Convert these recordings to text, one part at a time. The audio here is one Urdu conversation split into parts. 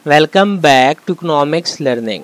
Welcome back to economics learning.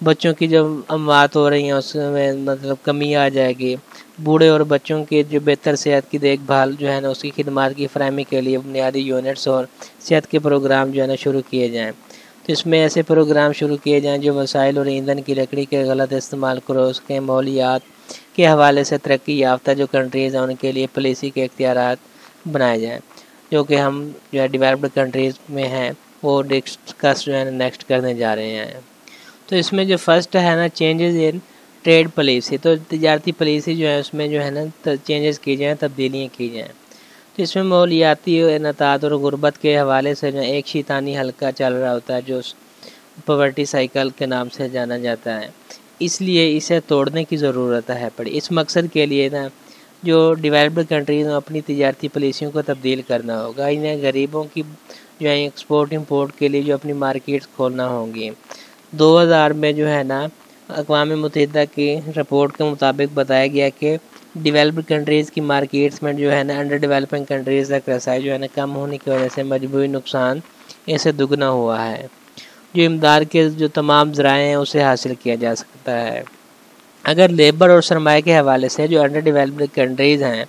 بچوں کی جو اموات ہو رہی ہیں اس میں مطلب کمی آ جائے گی، بوڑھے اور بچوں کی جو بہتر صحت کی دیکھ بھال جو ہے نا اس کی خدمات کی فراہمی کے لیے بنیادی یونٹس اور صحت کے پروگرام جو ہے نا شروع کیے جائیں۔ تو اس میں ایسے پروگرام شروع کیے جائیں جو وسائل اور ایندھن کی لکڑی کے غلط استعمال کرو، اس کے ماحولیات کے حوالے سے ترقی یافتہ جو کنٹریز ہیں ان کے لیے پالیسی کے اختیارات بنائے جائیں، جو کہ ہم جو ہے ڈیولپڈ کنٹریز میں ہیں وہ ڈسکس جو ہے نا نیکسٹ کرنے جا رہے ہیں۔ تو اس میں جو فرسٹ ہے نا چینجز ان ٹریڈ پالیسی، تو تجارتی پالیسی جو ہے اس میں جو ہے نا چینجز کی جائیں، تبدیلیاں کی جائیں۔ تو اس میں ماحولیاتی انعطاف اور غربت کے حوالے سے جو ایک شیطانی حلقہ چل رہا ہوتا ہے جو پاورٹی سائیکل کے نام سے جانا جاتا ہے، اس لیے اسے توڑنے کی ضرورت ہے پڑی۔ اس مقصد کے لیے نا جو ڈیولپڈ کنٹریز میں اپنی تجارتی پالیسیوں کو تبدیل کرنا ہوگا، انہیں غریبوں کی جو ہے ایکسپورٹ امپورٹ کے لیے جو اپنی مارکیٹس کھولنا ہوں گی۔ 2000 میں جو ہے نا اقوام متحدہ کی رپورٹ کے مطابق بتایا گیا کہ ڈیولپڈ کنٹریز کی مارکیٹس میں جو ہے نا انڈر ڈیولپنگ کنٹریز تک رسائی جو ہے نا کم ہونے کی وجہ سے مجموعی نقصان اسے دگنا ہوا ہے۔ جو امداد کے جو تمام ذرائع ہیں اسے حاصل کیا جا سکتا ہے۔ اگر لیبر اور سرمایہ کے حوالے سے جو انڈر ڈیولپڈ کنٹریز ہیں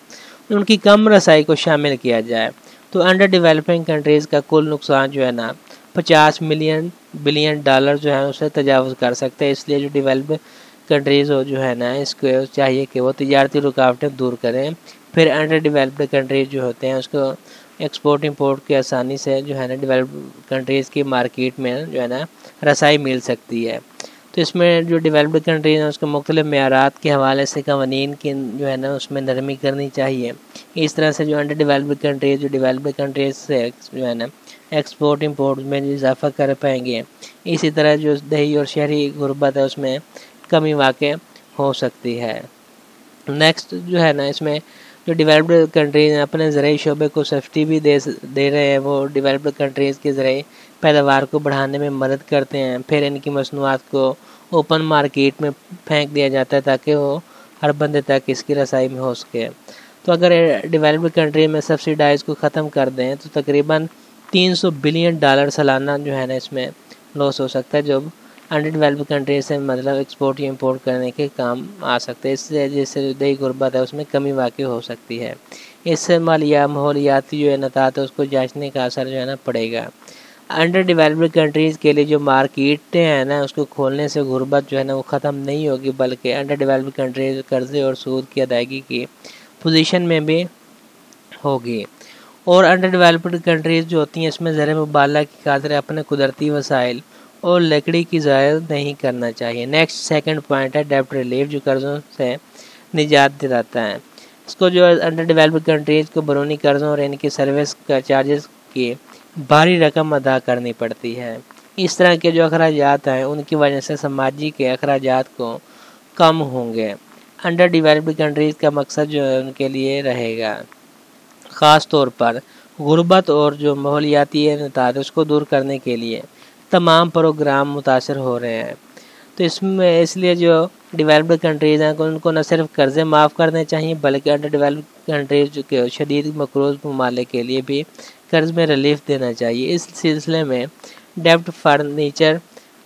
ان کی کم رسائی کو شامل کیا جائے تو انڈر ڈیولپنگ کنٹریز کا کل نقصان جو ہے نا 50 بلین ڈالر جو ہے اسے تجاوز کر سکتے ہیں۔ اس لیے جو ڈیولپ کنٹریز ہو جو ہے نا اس کو چاہیے کہ وہ تجارتی رکاوٹیں دور کریں، پھر انڈر ڈیولپڈ کنٹریز جو ہوتے ہیں اس کو ایکسپورٹ امپورٹ کی آسانی سے جو ہے نا ڈیولپ کنٹریز کی مارکیٹ میں جو ہے نا رسائی مل سکتی ہے۔ تو اس میں جو ڈیولپڈ کنٹریز ہیں اس کو مختلف معیارات کے حوالے سے قوانین کی جو ہے نا اس میں نرمی کرنی چاہیے۔ اس طرح سے جو انڈر ڈیولپڈ کنٹریز جو ڈیولپڈ کنٹریز سے جو ہے نا ایکسپورٹ امپورٹ میں اضافہ کر پائیں گے، اسی طرح جو دیہی اور شہری غربت ہے اس میں کمی واقع ہو سکتی ہے۔ نیکسٹ جو ہے نا اس میں جو ڈیولپڈ کنٹریز ہیں اپنے زرعی شعبے کو سبسڈی بھی دے رہے ہیں، وہ ڈیولپڈ کنٹریز کے زرعی پیداوار کو بڑھانے میں مدد کرتے ہیں، پھر ان کی مصنوعات کو اوپن مارکیٹ میں پھینک دیا جاتا ہے تاکہ وہ ہر بندے تک اس کی رسائی میں ہو سکے۔ تو اگر ڈیولپڈ کنٹری میں سبسیڈائز کو ختم کر دیں تو تقریباً 300 بلین ڈالر سالانہ جو ہے نا اس میں لاس ہو سکتا ہے، جو انڈر ڈیولپڈ کنٹری سے مطلب ایکسپورٹ یا امپورٹ کرنے کے کام آ سکتے ہیں۔ اس سے جیسے دیہی غربت ہے اس میں کمی واقع ہو سکتی ہے۔ اس سے ماحولیاتی جو انعطاف ہے اس کو جانچنے کا اثر جو ہے نا پڑے گا۔ انڈر ڈیولپڈ کنٹریز کے لیے جو مارکیٹیں ہیں نا اس کو کھولنے سے غربت جو ہے نا وہ ختم نہیں ہوگی، بلکہ انڈر ڈیولپڈ کنٹریز قرضے اور سود کی ادائیگی کی پوزیشن میں بھی ہوگی۔ اور انڈر ڈیولپڈ کنٹریز جو ہوتی ہیں اس میں زر مبالغہ کی خاطر اپنے قدرتی وسائل اور لکڑی کی ضائع نہیں کرنا چاہیے۔ نیکسٹ سیکنڈ پوائنٹ ہے ڈیبٹ ریلیف، جو قرضوں سے نجات دلاتا ہے۔ اس کو جو انڈر ڈیولپڈ کنٹریز کو بیرونی قرضوں اور ان کی سروس کا چارجز کی بھاری رقم ادا کرنی پڑتی ہے۔ اس طرح کے جو اخراجات ہیں ان کی وجہ سے سماجی کے اخراجات کو کم ہوں گے۔ انڈر ڈیولپڈ کنٹریز کا مقصد جو ہے ان کے لیے رہے گا، خاص طور پر غربت اور جو ماحولیاتی انعطاف اس کو دور کرنے کے لیے تمام پروگرام متاثر ہو رہے ہیں۔ تو اس لیے جو ڈیولپڈ کنٹریز ہیں ان کو نہ صرف قرضے معاف کرنے چاہیے بلکہ انڈر ڈیولپڈ کنٹریز جو کہ شدید مقروض ممالک کے لیے بھی قرض میں ریلیف دینا چاہیے۔ اس سلسلے میں ڈیبٹ فرنیچر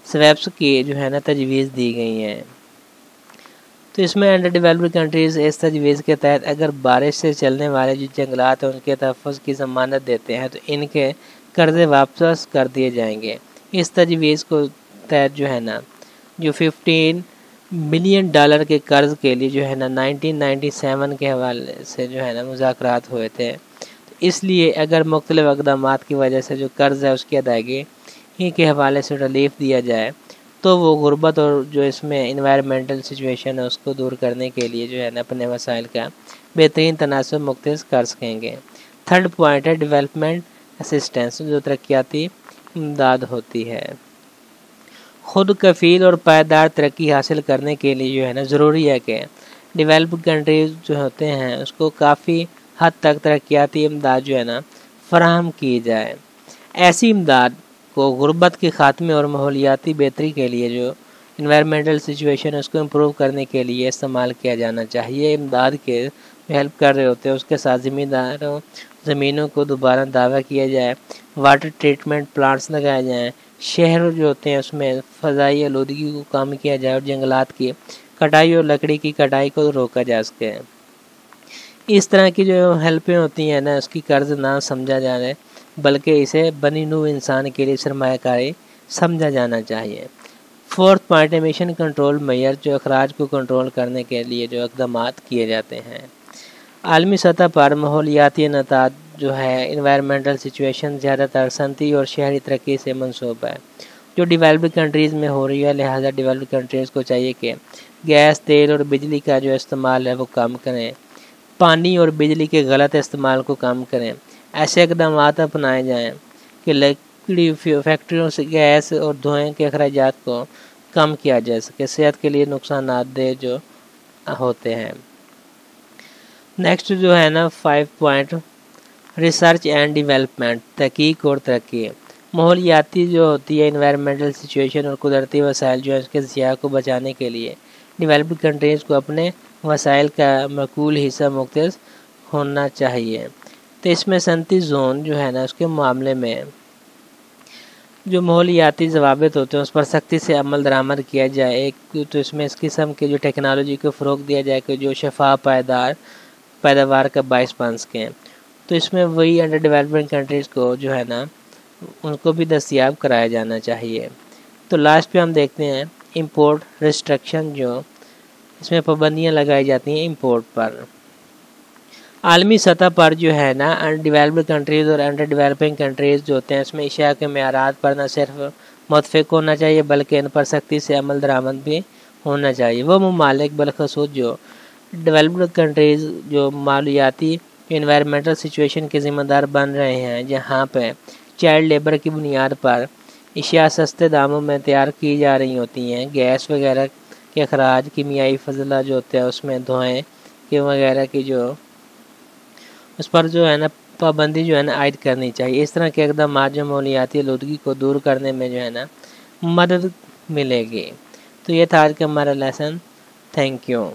سویپس کی جو ہے نا تجویز دی گئی ہیں۔ تو اس میں انڈر ڈیولپڈ کنٹریز اس تجویز کے تحت اگر بارش سے چلنے والے جو جنگلات ہیں ان کے تحفظ کی ضمانت دیتے ہیں تو ان کے قرضے واپس کر دیے جائیں گے۔ اس تجویز کو تحت جو ہے نا جو 15 بلین ڈالر کے قرض کے لیے جو ہے نا 1997 کے حوالے سے جو ہے نا مذاکرات ہوئے تھے۔ تو اس لیے اگر مختلف اقدامات کی وجہ سے جو قرض ہے اس کی ادائیگی ہی کے حوالے سے ریلیف دیا جائے تو وہ غربت اور جو اس میں انوائرمنٹل سچویشن ہے اس کو دور کرنے کے لیے جو ہے نا اپنے وسائل کا بہترین تناسب مختص کر سکیں گے۔ تھرڈ پوائنٹ ہے ڈیولپمنٹ اسسٹنس، جو ترقیاتی امداد ہوتی ہے۔ خود کفیل اور پائیدار ترقی حاصل کرنے کے لیے جو ہے نا ضروری ہے کہ ڈیولپڈ کنٹریز جو ہوتے ہیں اس کو کافی حد تک ترقیاتی امداد جو ہے نا فراہم کی جائے۔ ایسی امداد کو غربت کے خاتمے اور ماحولیاتی بہتری کے لیے جو انوائرمنٹل سچویشن ہے اس کو امپروو کرنے کے لیے استعمال کیا جانا چاہیے۔ امداد کے ہیلپ کر رہے ہوتے ہیں اس کے ساتھ زمینوں کو دوبارہ دعویٰ کیا جائے، واٹر ٹریٹمنٹ پلانٹس لگائے جائیں، شہر جو ہوتے ہیں اس میں فضائی آلودگی کو کم کیا جائے اور جنگلات کی کٹائی اور لکڑی کی کٹائی کو روکا جا سکے۔ اس طرح کی جو ہیلپیں ہوتی ہیں نا، اس کی قرض نہ سمجھا جائے بلکہ اسے بنی نوع انسان کے لیے سرمایہ کاری سمجھا جانا چاہیے۔ فورتھ پوائنٹ، ایمیشن کنٹرول معیار، جو اخراج کو کنٹرول کرنے کے لیے جو اقدامات کیے جاتے ہیں۔ عالمی سطح پر ماحولیاتی انعطاف جو ہے انوائرمنٹل سچویشن زیادہ تر صنعتی اور شہری ترقی سے منسوب ہے جو ڈیولپڈ کنٹریز میں ہو رہی ہے، لہٰذا ڈیولپڈ کنٹریز کو چاہیے کہ گیس، تیل اور بجلی کا جو استعمال ہے وہ کم کریں، پانی اور بجلی کے غلط استعمال کو کم کریں۔ ایسے اقدامات اپنائے جائیں کہ لکڑی فیکٹریوں سے گیس اور دھوئیں کے اخراجات کو کم کیا جا سکے، صحت کے لیے نقصانات دہ جو ہوتے ہیں۔ نیکسٹ جو ہے نا 5 پوائنٹ، ریسرچ اینڈ ڈیولپمنٹ، تحقیق اور ترقی۔ ماحولیاتی جو ہوتی ہے انوائرمنٹل سچویشن اور قدرتی وسائل جو ہے اس کے ضیاع کو بچانے کے لیے ڈیولپڈ کنٹریز کو اپنے وسائل کا معقول حصہ مختص ہونا چاہیے۔ تو اس میں صنعتی زون جو ہے نا اس کے معاملے میں جو ماحولیاتی ضوابط ہوتے ہیں اس پر سختی سے عمل درآمد کیا جائے۔ ایک تو اس میں اس قسم کے جو ٹیکنالوجی کو فروغ دیا جائے کہ جو شفاف پیداوار کا باعث بن سکیں۔ تو اس میں وہی انڈر ڈیولپمنٹ کنٹریز کو جو ہے نا ان کو بھی دستیاب کرایا جانا چاہیے۔ تو لاسٹ پہ ہم دیکھتے ہیں امپورٹ ریسٹرکشن، جو اس میں پابندیاں لگائی جاتی ہیں امپورٹ پر۔ عالمی سطح پر جو ہے نا ڈیولپڈ کنٹریز اور انڈر ڈیولپنگ کنٹریز جو ہوتے ہیں اس میں اشیاء کے معیارات پر نہ صرف متفق ہونا چاہیے بلکہ ان پر سختی سے عمل درآمد بھی ہونا چاہیے۔ وہ ممالک بالخصوص جو ڈیولپڈ کنٹریز جو ماحولیاتی انوائرمنٹل سچویشن کے ذمہ دار بن رہے ہیں، جہاں پہ چائلڈ لیبر کی بنیاد پر اشیاء سستے داموں میں تیار کی جا رہی ہوتی ہیں، گیس وغیرہ کے اخراج، کیمیائی فضلہ جو ہوتا ہے اس میں دھوئیں کے وغیرہ کی جو اس پر جو ہے نا پابندی جو ہے نا عائد کرنی چاہیے۔ اس طرح کے اقدامات جو ماحولیاتی آلودگی کو دور کرنے میں جو ہے نا مدد ملے گی۔ تو یہ تھا آج کا ہمارا لیسن۔ Thank you.